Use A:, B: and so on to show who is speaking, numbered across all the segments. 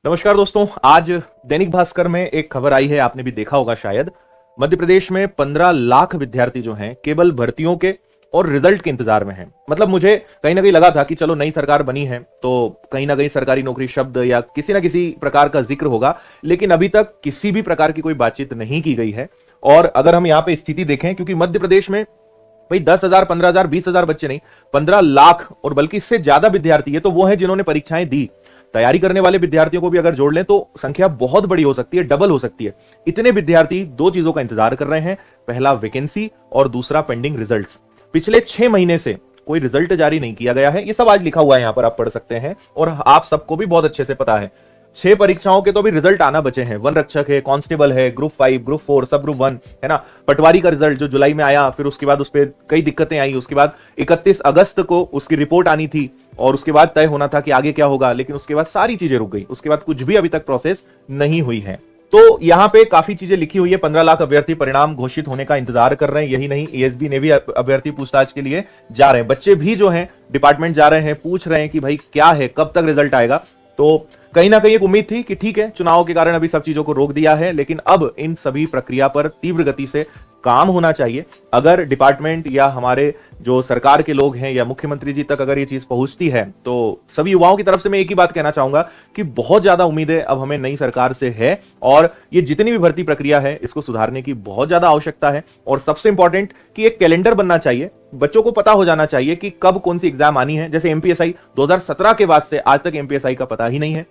A: नमस्कार दोस्तों। आज दैनिक भास्कर में एक खबर आई है, आपने भी देखा होगा शायद। मध्य प्रदेश में 15 लाख विद्यार्थी जो हैं केवल भर्तियों के और रिजल्ट के इंतजार में हैं। मतलब मुझे कहीं ना कहीं लगा था कि चलो नई सरकार बनी है तो कहीं ना कहीं सरकारी नौकरी शब्द या किसी ना किसी प्रकार का जिक्र होगा, लेकिन अभी तक किसी भी प्रकार की कोई बातचीत नहीं की गई है। और अगर हम यहाँ पे स्थिति देखें, क्योंकि मध्य प्रदेश में भाई 10,000, 15,000, 20,000 बच्चे नहीं, 15 लाख और बल्कि इससे ज्यादा विद्यार्थी है, तो वो है जिन्होंने परीक्षाएं दी। तैयारी करने वाले विद्यार्थियों को भी अगर जोड़ लें तो संख्या बहुत बड़ी हो सकती है, डबल हो सकती है। इतने विद्यार्थी दो चीजों का इंतजार कर रहे हैं, पहला वैकेंसी और दूसरा पेंडिंग रिजल्ट्स। पिछले 6 महीने से कोई रिजल्ट जारी नहीं किया गया है, ये सब आज लिखा हुआ है, यहां पर आप पढ़ सकते हैं और आप सबको भी बहुत अच्छे से पता है। 6 परीक्षाओं के तो अभी रिजल्ट आना बचे हैं। वन रक्षक है, कांस्टेबल है, ग्रुप 5, ग्रुप 4, सब ग्रुप 1 है ना। पटवारी का रिजल्ट जो जुलाई में आया, फिर उसके बाद उस पर कई दिक्कतें आई, उसके बाद 31 अगस्त को उसकी रिपोर्ट आनी थी और उसके बाद तय होना था कि आगे क्या होगा, लेकिन उसके बाद सारी चीजें रुक गई। उसके बाद कुछ भी अभी तक प्रोसेस नहीं हुई है। तो यहां पे काफी चीजें लिखी हुई है। 15 लाख अभ्यर्थी परिणाम घोषित होने का इंतजार कर रहे हैं। यही नहीं, एएसबी ने भी अभ्यर्थी पूछताछ के लिए जा रहे हैं। बच्चे भी जो हैं डिपार्टमेंट जा रहे हैं, पूछ रहे हैं कि भाई क्या है, कब तक रिजल्ट आएगा। तो कहीं ना कहीं एक उम्मीद थी कि ठीक है, चुनाव के कारण अभी सब चीजों को रोक दिया है, लेकिन अब इन सभी प्रक्रिया पर तीव्र गति से काम होना चाहिए। अगर डिपार्टमेंट या हमारे जो सरकार के लोग हैं या मुख्यमंत्री जी तक अगर ये चीज पहुंचती है, तो सभी युवाओं की तरफ से मैं एक ही बात कहना चाहूंगा कि बहुत ज्यादा उम्मीदें अब हमें नई सरकार से है और ये जितनी भी भर्ती प्रक्रिया है इसको सुधारने की बहुत ज्यादा आवश्यकता है। और सबसे इंपॉर्टेंट कि एक कैलेंडर बनना चाहिए, बच्चों को पता हो जाना चाहिए कि कब कौन सी एग्जाम आनी है। जैसे एमपीएसआई 2017 के बाद से आज तक एमपीएसआई का पता ही नहीं है।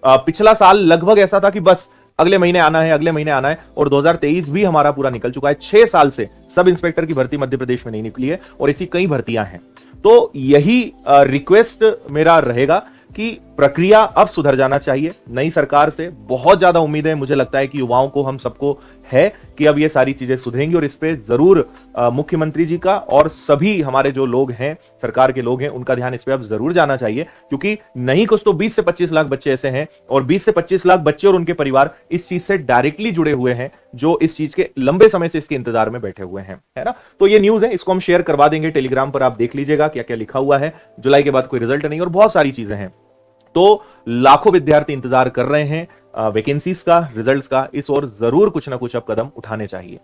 A: पिछला साल लगभग ऐसा था कि बस अगले महीने आना है, अगले महीने आना है, और 2023 भी हमारा पूरा निकल चुका है। 6 साल से सब इंस्पेक्टर की भर्ती मध्य प्रदेश में नहीं निकली है और ऐसी कई भर्तियां हैं। तो यही रिक्वेस्ट मेरा रहेगा कि प्रक्रिया अब सुधर जाना चाहिए। नई सरकार से बहुत ज्यादा उम्मीद है, मुझे लगता है कि युवाओं को, हम सबको है कि अब ये सारी चीजें सुधरेंगी और इस पे जरूर मुख्यमंत्री जी का और सभी हमारे जो लोग हैं, सरकार के लोग हैं, उनका ध्यान इस पे अब जरूर जाना चाहिए। क्योंकि नहीं कुछ तो 20 से 25 लाख बच्चे ऐसे हैं और 20 से 25 लाख बच्चे और उनके परिवार इस चीज से डायरेक्टली जुड़े हुए हैं, जो इस चीज के लंबे समय से इसके इंतजार में बैठे हुए हैं, है ना। तो ये न्यूज है, इसको हम शेयर करवा देंगे टेलीग्राम पर, आप देख लीजिएगा क्या क्या लिखा हुआ है। जुलाई के बाद कोई रिजल्ट नहीं और बहुत सारी चीजें हैं। तो लाखों विद्यार्थी इंतजार कर रहे हैं वैकेंसीज का, रिजल्ट्स का। इस ओर जरूर कुछ ना कुछ अब कदम उठाने चाहिए।